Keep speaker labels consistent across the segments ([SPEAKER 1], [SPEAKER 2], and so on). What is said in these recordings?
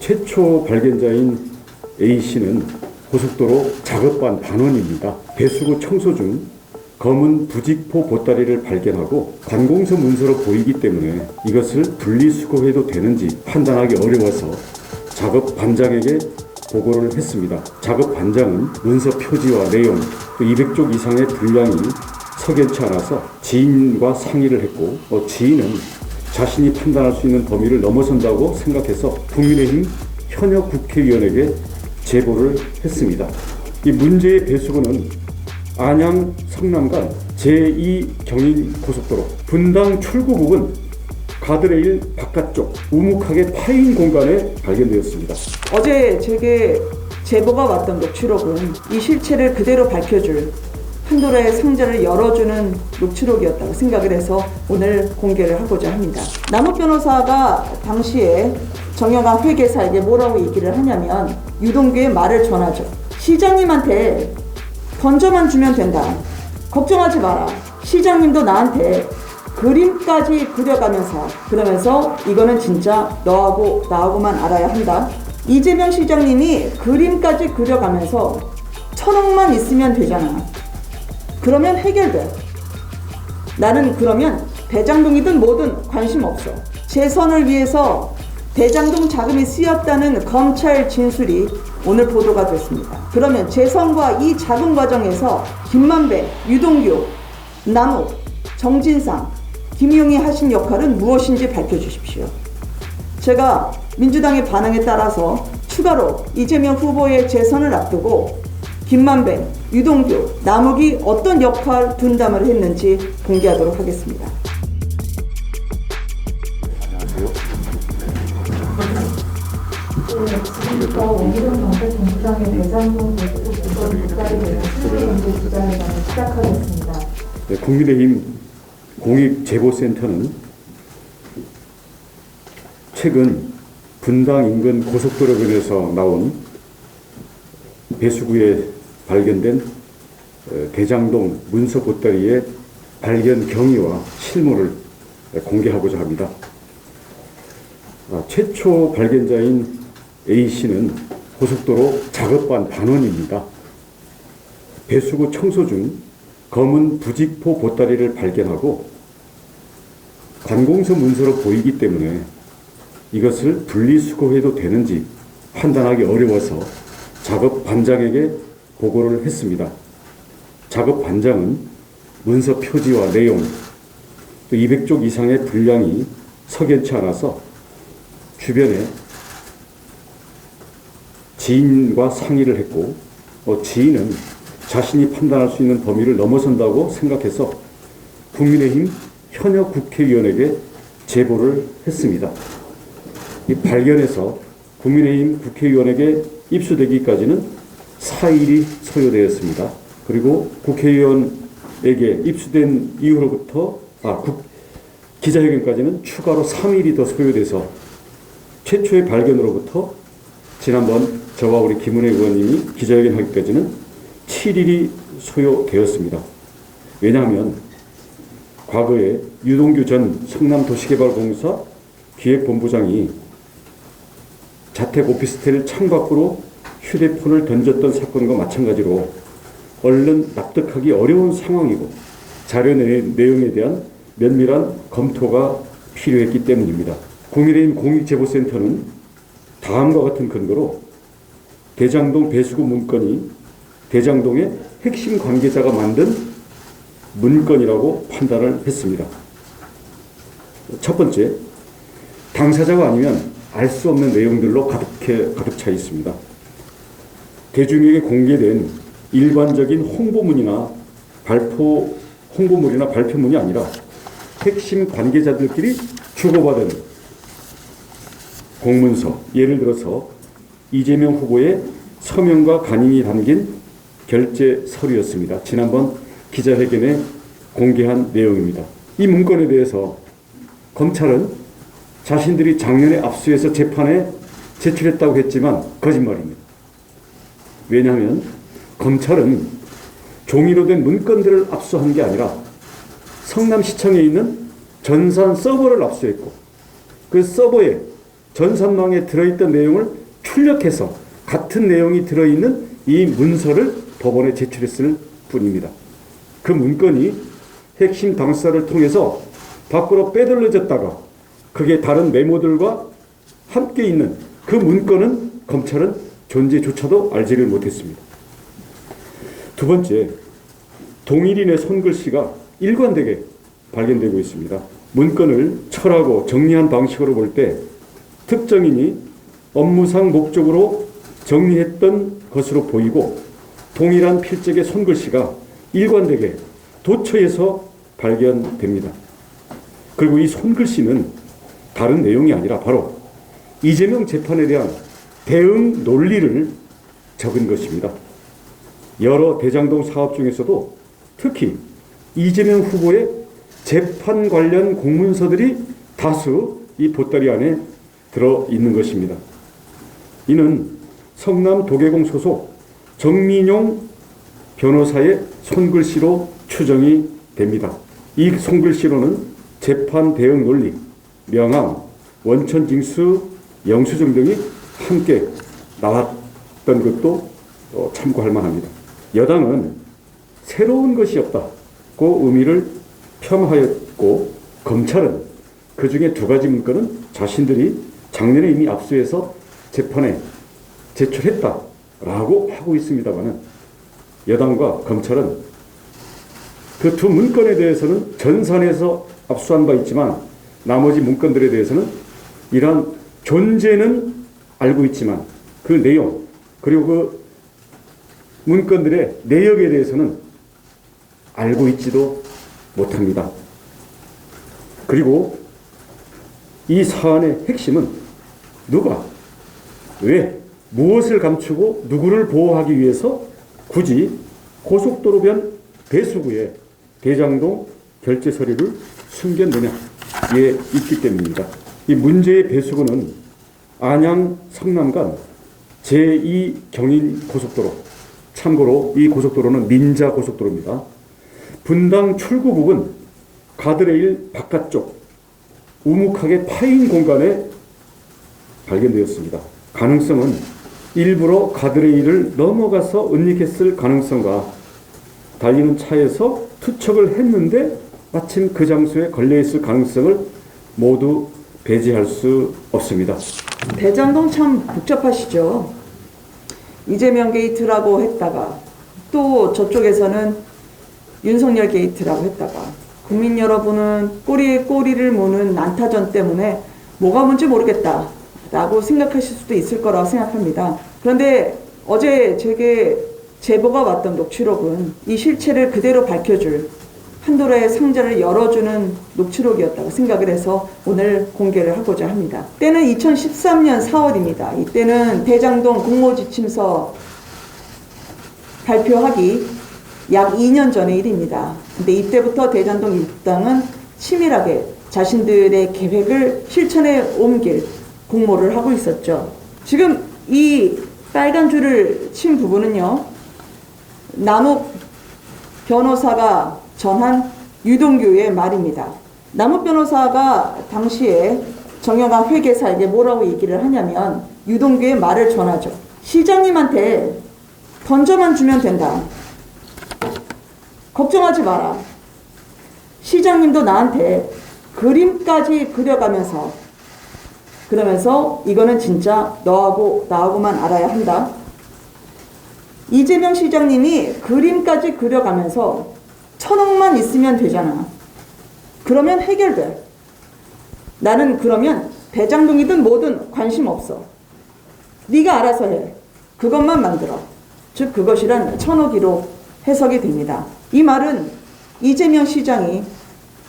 [SPEAKER 1] 최초 발견자인 A씨는 고속도로 작업반 반원입니다. 배수구 청소 중 검은 부직포 보따리를 발견하고 관공서 문서로 보이기 때문에 이것을 분리수거해도 되는지 판단하기 어려워서 작업 반장에게 보고를 했습니다. 작업 반장은 문서 표지와 내용, 또 200쪽 이상의 분량이 석연치 않아서 지인과 상의를 했고, 지인은 자신이 판단할 수 있는 범위를 넘어선다고 생각해서 국민의힘 현역 국회의원에게 제보를 했습니다. 이 문제의 배수구는 안양 성남간 제2경인고속도로 분당 출구 부근 가드레일 바깥쪽 우묵하게 파인 공간에 발견되었습니다.
[SPEAKER 2] 어제 제게 제보가 왔던 녹취록은 이 실체를 그대로 밝혀줄 판도라의 상자를 열어주는 녹취록이었다고 생각을 해서 오늘 공개를 하고자 합니다. 남욱 변호사가 당시에 정영학 회계사에게 뭐라고 얘기를 하냐면 유동규의 말을 전하죠. 시장님한테 던져만 주면 된다. 걱정하지 마라. 시장님도 나한테 그림까지 그려가면서 그러면서 이거는 진짜 너하고 나하고만 알아야 한다. 이재명 시장님이 그림까지 그려가면서 1,000억만 있으면 되잖아. 그러면 해결돼. 나는 그러면 대장동이든 뭐든 관심 없어. 재선을 위해서 대장동 자금이 쓰였다는 검찰 진술이 오늘 보도가 됐습니다. 그러면 재선과 이 자금 과정에서 김만배, 유동규, 남욱, 정진상, 김용이 하신 역할은 무엇인지 밝혀주십시오. 제가 민주당의 반응에 따라서 추가로 이재명 후보의 재선을 앞두고 김만배, 유동규, 남욱이 어떤 역할 분담을 했는지 공개하도록 하겠습니다.
[SPEAKER 1] 안녕하세요.
[SPEAKER 3] 지금부터 원희룡 경찰본부장의 대장동 배수구 부설 보따리 대상 실내 문제 기자회견을 시작하겠습니다.
[SPEAKER 1] 네, 국민의힘 공익제보센터는 최근 분당 인근 고속도로변에서 나온 배수구에 발견된 대장동 문서 보따리의 발견 경위와 실물을 공개하고자 합니다. 최초 발견자인 A씨는 고속도로 작업반 반원입니다. 배수구 청소 중 검은 부직포 보따리를 발견하고 관공서 문서로 보이기 때문에 이것을 분리수거해도 되는지 판단하기 어려워서 작업 반장에게 보고를 했습니다. 작업 반장은 문서 표지와 내용, 또 200쪽 이상의 분량이 석연치 않아서 주변에 지인과 상의를 했고, 지인은 자신이 판단할 수 있는 범위를 넘어선다고 생각해서 국민의힘 현역 국회의원에게 제보를 했습니다. 이 발견해서 국민의힘 국회의원에게 입수되기까지는 4일이 소요되었습니다. 그리고 국회의원에게 입수된 이후로부터 기자회견까지는 추가로 3일이 더 소요돼서 최초의 발견으로부터 지난번 저와 우리 김은혜 의원님이 기자회견하기까지는 7일이 소요되었습니다. 왜냐하면 과거에 유동규 전 성남도시개발공사 기획본부장이 자택 오피스텔 창밖으로 휴대폰을 던졌던 사건과 마찬가지로 얼른 납득하기 어려운 상황이고 자료 내용에 대한 면밀한 검토가 필요했기 때문입니다. 국민의힘 공익제보센터는 다음과 같은 근거로 대장동 배수구 문건이 대장동의 핵심 관계자가 만든 문건이라고 판단을 했습니다. 첫 번째, 당사자가 아니면 알 수 없는 내용들로 가득 차 있습니다. 대중에게 공개된 일반적인 홍보물이나 발표문이 아니라 핵심 관계자들끼리 주고받은 공문서, 예를 들어서 이재명 후보의 서명과 간인이 담긴 결재 서류였습니다. 지난번 기자회견에 공개한 내용입니다. 이 문건에 대해서 검찰은 자신들이 작년에 압수해서 재판에 제출했다고 했지만 거짓말입니다. 왜냐하면 검찰은 종이로 된 문건들을 압수한 게 아니라 성남시청에 있는 전산 서버를 압수했고 그 서버에 전산망에 들어있던 내용을 출력해서 같은 내용이 들어있는 이 문서를 법원에 제출했을 뿐입니다. 그 문건이 핵심 당사를 통해서 밖으로 빼돌려졌다가 그게 다른 메모들과 함께 있는 그 문건은 검찰은 존재조차도 알지를 못했습니다. 두 번째, 동일인의 손글씨가 일관되게 발견되고 있습니다. 문건을 철하고 정리한 방식으로 볼 때 특정인이 업무상 목적으로 정리했던 것으로 보이고 동일한 필적의 손글씨가 일관되게 도처에서 발견됩니다. 그리고 이 손글씨는 다른 내용이 아니라 바로 이재명 재판에 대한 대응 논리를 적은 것입니다. 여러 대장동 사업 중에서도 특히 이재명 후보의 재판 관련 공문서들이 다수 이 보따리 안에 들어있는 것입니다. 이는 성남 도계공 소속 정민용 변호사의 손글씨로 추정이 됩니다. 이 손글씨로는 재판 대응 논리, 명함, 원천 징수, 영수증 등이 함께 나왔던 것도 참고할 만합니다. 여당은 새로운 것이 없다고 의미를 표명하였고 검찰은 그 중에 두 가지 문건은 자신들이 작년에 이미 압수해서 재판에 제출했다라고 하고 있습니다만은 여당과 검찰은 그 두 문건에 대해서는 전산에서 압수한 바 있지만 나머지 문건들에 대해서는 이러한 존재는 알고 있지만 그 내용 그리고 그 문건들의 내역에 대해서는 알고 있지도 못합니다. 그리고 이 사안의 핵심은 누가, 왜, 무엇을 감추고 누구를 보호하기 위해서 굳이 고속도로변 배수구에 대장동 결제 서류를 숨겼느냐에 있기 때문입니다. 이 문제의 배수구는 안양 성남 간 제2경인 고속도로, 참고로 이 고속도로는 민자 고속도로입니다. 분당 출구 부근 가드레일 바깥쪽 우묵하게 파인 공간에 발견되었습니다. 가능성은 일부러 가드레일을 넘어가서 은닉했을 가능성과 달리는 차에서 투척을 했는데 마침 그 장소에 걸려있을 가능성을 모두 배제할 수 없습니다.
[SPEAKER 2] 대장동 참 복잡하시죠. 이재명 게이트라고 했다가 또 저쪽에서는 윤석열 게이트라고 했다가 국민 여러분은 꼬리에 꼬리를 무는 난타전 때문에 뭐가 뭔지 모르겠다라고 생각하실 수도 있을 거라고 생각합니다. 그런데 어제 제게 제보가 왔던 녹취록은 이 실체를 그대로 밝혀줄 판도라의 상자를 열어주는 녹취록이었다고 생각을 해서 오늘 공개를 하고자 합니다. 때는 2013년 4월입니다. 이때는 대장동 공모지침서 발표하기 약 2년 전의 일입니다. 근데 이때부터 대장동 일당은 치밀하게 자신들의 계획을 실천에 옮길 공모를 하고 있었죠. 지금 이 빨간 줄을 친 부분은요, 남욱 변호사가 전한 유동규의 말입니다. 남욱 변호사가 당시에 정영학 회계사에게 뭐라고 얘기를 하냐면 유동규의 말을 전하죠. 시장님한테 던져만 주면 된다. 걱정하지 마라. 시장님도 나한테 그림까지 그려가면서 그러면서 이거는 진짜 너하고 나하고만 알아야 한다. 이재명 시장님이 그림까지 그려가면서 1,000억만 있으면 되잖아. 그러면 해결돼. 나는 그러면 대장동이든 뭐든 관심 없어. 네가 알아서 해. 그것만 만들어. 즉 그것이란 1,000억이로 해석이 됩니다. 이 말은 이재명 시장이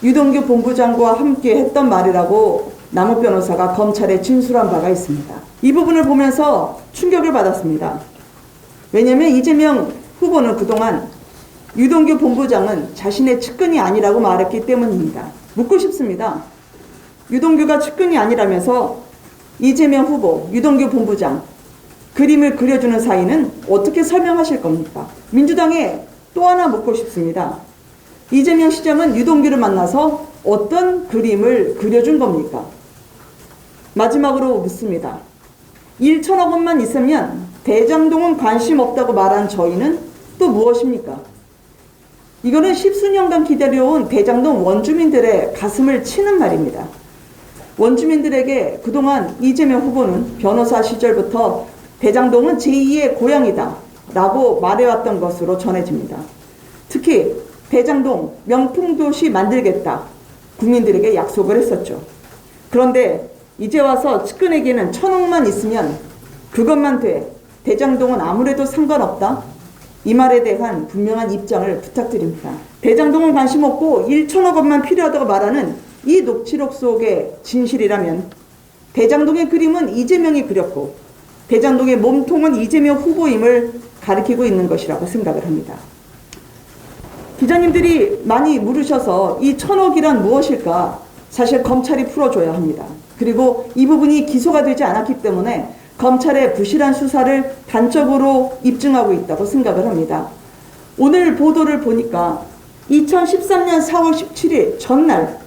[SPEAKER 2] 유동규 본부장과 함께 했던 말이라고 남욱 변호사가 검찰에 진술한 바가 있습니다. 이 부분을 보면서 충격을 받았습니다. 왜냐하면 이재명 후보는 그동안 유동규 본부장은 자신의 측근이 아니라고 말했기 때문입니다. 묻고 싶습니다. 유동규가 측근이 아니라면서 이재명 후보, 유동규 본부장 그림을 그려주는 사이는 어떻게 설명하실 겁니까? 민주당에 또 하나 묻고 싶습니다. 이재명 시장은 유동규를 만나서 어떤 그림을 그려준 겁니까? 마지막으로 묻습니다. 1천억 원만 있으면 대장동은 관심 없다고 말한 저희는 또 무엇입니까? 이거는 십수년간 기다려온 대장동 원주민들의 가슴을 치는 말입니다. 원주민들에게 그동안 이재명 후보는 변호사 시절부터 대장동은 제2의 고향이다 라고 말해왔던 것으로 전해집니다. 특히 대장동 명품도시 만들겠다 국민들에게 약속을 했었죠. 그런데 이제 와서 측근에게는 1,000억만 있으면 그것만 돼, 대장동은 아무래도 상관없다, 이 말에 대한 분명한 입장을 부탁드립니다. 대장동은 관심 없고 1천억 원만 필요하다고 말하는 이 녹취록 속의 진실이라면 대장동의 그림은 이재명이 그렸고 대장동의 몸통은 이재명 후보임을 가리키고 있는 것이라고 생각을 합니다. 기자님들이 많이 물으셔서 이 1,000억이란 무엇일까? 사실 검찰이 풀어줘야 합니다. 그리고 이 부분이 기소가 되지 않았기 때문에 검찰의 부실한 수사를 단적으로 입증하고 있다고 생각을 합니다. 오늘 보도를 보니까 2013년 4월 17일 전날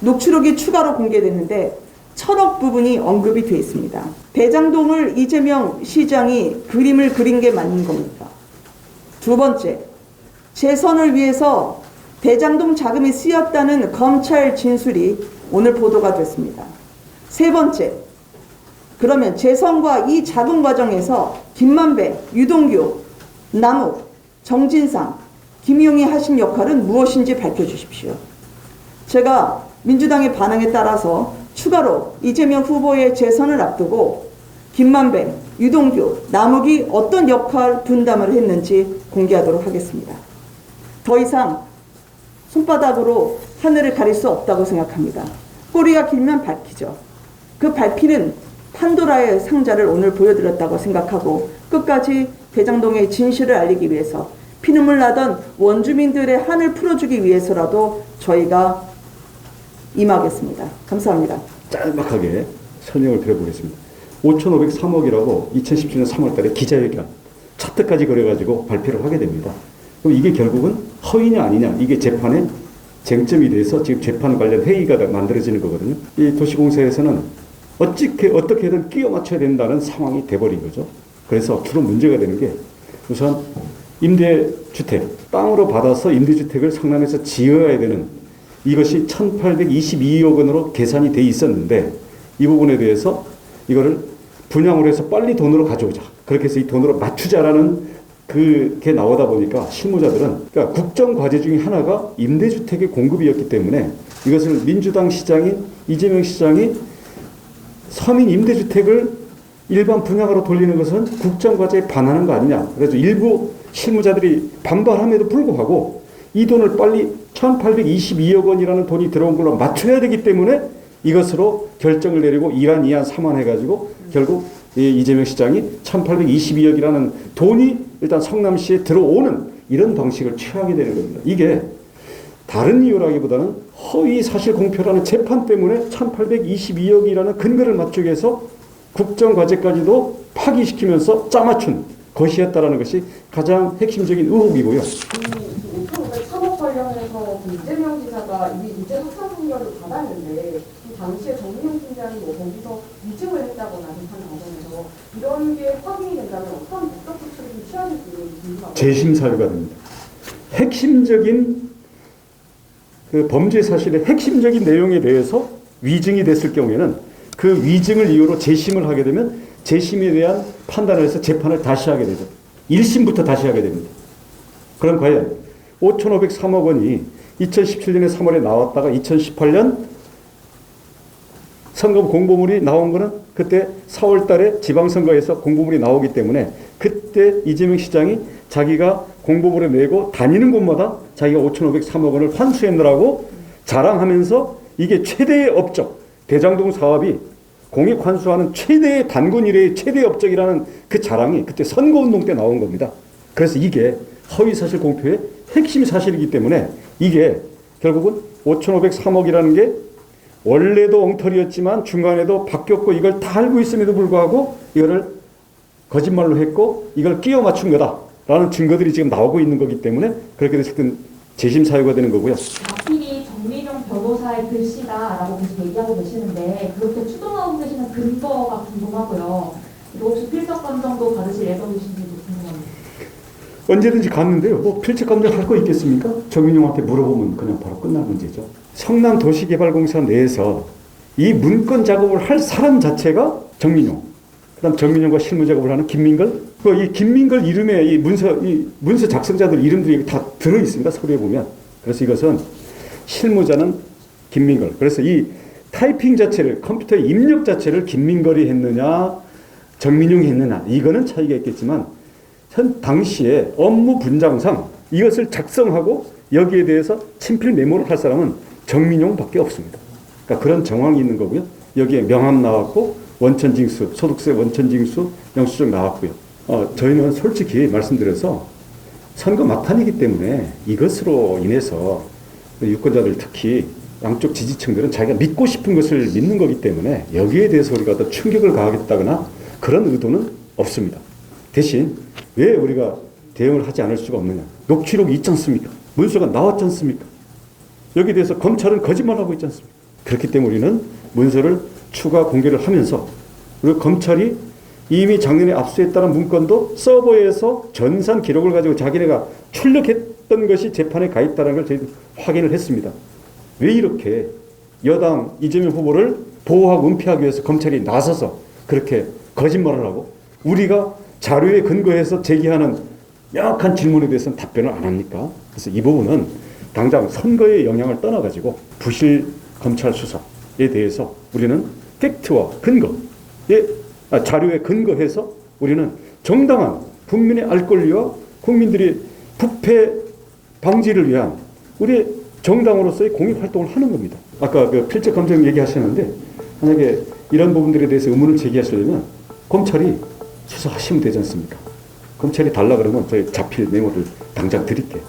[SPEAKER 2] 녹취록이 추가로 공개됐는데 1,000억 부분이 언급이 되어 있습니다. 대장동을 이재명 시장이 그림을 그린 게 맞는 겁니까? 두 번째, 재선을 위해서 대장동 자금이 쓰였다는 검찰 진술이 오늘 보도가 됐습니다. 세 번째, 그러면 재선과 이 자금 과정에서 김만배, 유동규, 남욱, 정진상, 김용이 하신 역할은 무엇인지 밝혀주십시오. 제가 민주당의 반응에 따라서 추가로 이재명 후보의 재선을 앞두고 김만배, 유동규, 남욱이 어떤 역할 분담을 했는지 공개하도록 하겠습니다. 더 이상 손바닥으로 하늘을 가릴 수 없다고 생각합니다. 꼬리가 길면 밟히죠. 그 밟히는 판도라의 상자를 오늘 보여드렸다고 생각하고 끝까지 대장동의 진실을 알리기 위해서 피눈물 나던 원주민들의 한을 풀어주기 위해서라도 저희가 임하겠습니다. 감사합니다.
[SPEAKER 1] 짤막하게 설명을 드려보겠습니다. 5,503억이라고 2017년 3월 달에 기자회견 차트까지 그려가지고 발표를 하게 됩니다. 그럼 이게 결국은 허위냐 아니냐, 이게 재판의 쟁점이 돼서 지금 재판 관련 회의가 만들어지는 거거든요. 이 도시공사에서는 어떻게든 끼워 맞춰야 된다는 상황이 돼버린 거죠. 그래서 주로 문제가 되는 게 우선 임대주택, 땅으로 받아서 임대주택을 성남에서 지어야 되는 이것이 1,822억 원으로 계산이 돼 있었는데 이 부분에 대해서 이거를 분양으로 해서 빨리 돈으로 가져오자. 그렇게 해서 이 돈으로 맞추자라는 그게 나오다 보니까 실무자들은 그러니까 국정과제 중에 하나가 임대주택의 공급이었기 때문에 이것을 민주당 시장인 이재명 시장이 서민 임대주택을 일반 분양으로 돌리는 것은 국정과제에 반하는 거 아니냐. 그래서 일부 실무자들이 반발함에도 불구하고 이 돈을 빨리 1,822억 원이라는 돈이 들어온 걸로 맞춰야 되기 때문에 이것으로 결정을 내리고 이란, 이안, 삼안 해가지고 결국 이재명 시장이 1,822억이라는 돈이 일단 성남시에 들어오는 이런 방식을 취하게 되는 겁니다. 이게 다른 이유라기보다는 허위 사실 공표라는 재판 때문에 1,822억이라는 근거를 맞추기 위해서 국정과제까지도 파기시키면서 짜맞춘 것이었다라는 것이 가장 핵심적인 의혹이고요.
[SPEAKER 4] 5,503억 관련해서 이재명 지사가 이미 이제 확산 통보를 받았는데 그 당시에 정의용 팀장이 거기서 위증을 했다거나 재판 과정에서 이런 게 확인이 된다면 어떤 법적 조치를 취하는지 궁금합니다.
[SPEAKER 1] 재심 사유가 됩니다. 핵심적인 그 범죄 사실의 핵심적인 내용에 대해서 위증이 됐을 경우에는 그 위증을 이유로 재심을 하게 되면 재심에 대한 판단을 해서 재판을 다시 하게 되죠. 1심부터 다시 하게 됩니다. 그럼 과연 5,503억 원이 2017년에 3월에 나왔다가 2018년 선거 공보물이 나온 거는 그때 4월 달에 지방선거에서 공보물이 나오기 때문에 그때 이재명 시장이 자기가 공보물을 내고 다니는 곳마다 자기가 5,503억 원을 환수했느라고 자랑하면서 이게 최대의 업적, 대장동 사업이 공익 환수하는 최대의 단군 이래의 최대의 업적이라는 그 자랑이 그때 선거운동 때 나온 겁니다. 그래서 이게 허위사실 공표의 핵심 사실이기 때문에 이게 결국은 5,503억이라는 게 원래도 엉터리였지만 중간에도 바뀌었고 이걸 다 알고 있음에도 불구하고 이거를 거짓말로 했고 이걸 끼워 맞춘 거다라는 증거들이 지금 나오고 있는 거기 때문에 그렇게 됐을 땐 재심 사유가 되는 거고요.
[SPEAKER 4] 하필이 정민용 변호사
[SPEAKER 3] 검사의 글씨다라고 계속 얘기하고 계시는데 그렇게 추정하고 계시는 근거가 궁금하고요. 그리고 혹시 필적 감정도 받으실 예정이신지도 궁금합니다.
[SPEAKER 1] 언제든지 갔는데요. 뭐 필적 감정 할 거 있겠습니까? 정민용한테 물어보면 그냥 바로 끝날 문제죠. 성남도시개발공사 내에서 이 문건 작업을 할 사람 자체가 정민용, 그다음 정민용과 실무 작업을 하는 김민걸. 이 김민걸 이름에 이 문서 작성자들 이름들이 다 들어 있습니다. 서류에 보면. 그래서 이것은 실무자는 김민걸. 그래서 이 타이핑 자체를 컴퓨터에 입력 자체를 김민걸이 했느냐, 정민용이 했느냐 이거는 차이가 있겠지만 현 당시에 업무 분장상 이것을 작성하고 여기에 대해서 친필 메모를 할 사람은 정민용밖에 없습니다. 그러니까 그런 정황이 있는 거고요. 여기에 명함 나왔고 원천징수, 소득세 원천징수 영수증 나왔고요. 저희는 솔직히 말씀드려서 선거 막판이기 때문에 이것으로 인해서 유권자들 특히 양쪽 지지층들은 자기가 믿고 싶은 것을 믿는 거기 때문에 여기에 대해서 우리가 더 충격을 가하겠다거나 그런 의도는 없습니다. 대신 왜 우리가 대응을 하지 않을 수가 없느냐. 녹취록이 있지 않습니까? 문서가 나왔지 않습니까? 여기에 대해서 검찰은 거짓말하고 있지 않습니까? 그렇기 때문에 우리는 문서를 추가 공개를 하면서 그리고 검찰이 이미 작년에 압수했다는 문건도 서버에서 전산 기록을 가지고 자기네가 출력했던 것이 재판에 가 있다는 걸 저희도 확인을 했습니다. 왜 이렇게 여당 이재명 후보를 보호하고 은폐하기 위해서 검찰이 나서서 그렇게 거짓말을 하고 우리가 자료에 근거해서 제기하는 명확한 질문에 대해서는 답변을 안 합니까? 그래서 이 부분은 당장 선거의 영향을 떠나가지고 부실 검찰 수사에 대해서 우리는 팩트와 자료에 근거해서 우리는 정당한 국민의 알 권리와 국민들이 부패 방지를 위한 우리의 정당으로서의 공익 활동을 하는 겁니다. 아까 그 필적 감정 얘기하셨는데 만약에 이런 부분들에 대해서 의문을 제기하시려면 검찰이 수사하시면 되지 않습니까? 검찰이 달라 그러면 저희 자필 메모를 당장 드릴게요.